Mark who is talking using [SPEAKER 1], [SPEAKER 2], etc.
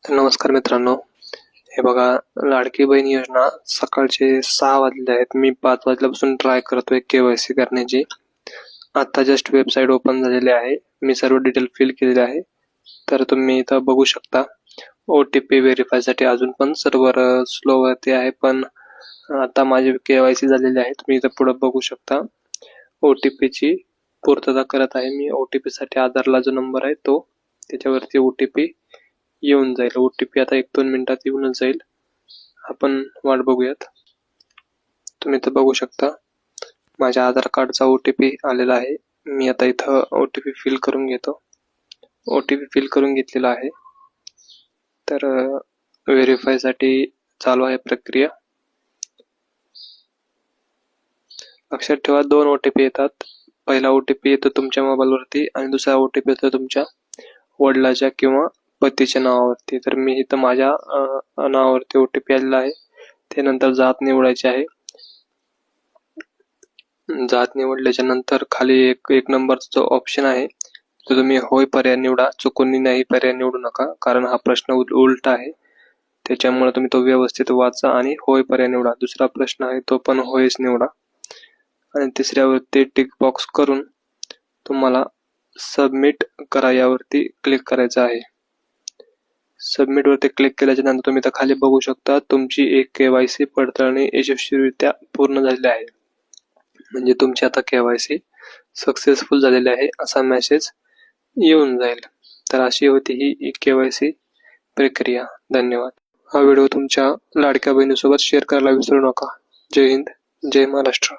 [SPEAKER 1] तर नमस्कार मित्रांनो, हे बघा, लाडकी बहीण योजना सकाळचे 6 वाजले आहेत. मी 5 वाजल्यापासून ट्राय करतोय KYC करण्याची. आता जस्ट वेबसाईट ओपन झालेली आहे. मी सर्व डिटेल फिल केलेले आहे. तर तुम्ही इथं बघू शकता. OTP व्हेरीफायसाठी अजून पण सर्व्हर स्लो वरती आहे, पण आता माझी KYC झालेली आहे. तुम्ही इथं पुढे बघू शकता. OTP ची पूर्तता करत आहे मी. OTP साठी आधारला जो नंबर आहे तो, त्याच्यावरती OTP येऊन जाईल. OTP आता 1-2 मिनिटात येऊनच जाईल. आपण वाट बघूयात. तुम्ही इथं बघू शकता माझ्या आधार कार्डचा OTP आलेला आहे. मी आता इथं OTP फिल करून घेतो. OTP फिल करून घेतलेला आहे. तर व्हेरीफाय साठी चालू आहे प्रक्रिया. लक्षात ठेवा, 2 OTP येतात. पहिला OTP येतो तुमच्या मोबाईल वरती आणि दुसरा OTP येतो तुमच्या वडिलाच्या किंवा पतीच्या नावावरती. तर मी इथं माझ्या नावावरती OTP आलेला आहे. त्यानंतर जात निवडायची आहे. जात निवडल्याच्या नंतर खाली एक नंबरचा जो ऑप्शन आहे तो तुम्ही होय पर्याय निवडा. चुकून नाही पर्याय निवडू नका, कारण हा प्रश्न उलटा आहे. त्याच्यामुळे तुम्ही तो व्यवस्थित वाचा आणि होय पर्याय निवडा. दुसरा प्रश्न आहे तो पण होयच निवडा आणि तिसऱ्यावरती टिक बॉक्स करून तुम्हाला सबमिट करा यावरती क्लिक करायचं आहे. सबमिट वरती क्लिक केल्याच्या नंतर तुम्ही इथं खाली बघू शकता तुमची KYC पडताळणी यशस्वीरित्या पूर्ण झालेली आहे. म्हणजे तुमची आता KYC सक्सेसफुल झालेली आहे असा मेसेज येऊन जाईल. तर अशी होती ही KYC प्रक्रिया. धन्यवाद. हा व्हिडिओ तुमच्या लाडक्या बहिणीसोबत शेअर करायला विसरू नका. जय हिंद, जय महाराष्ट्र.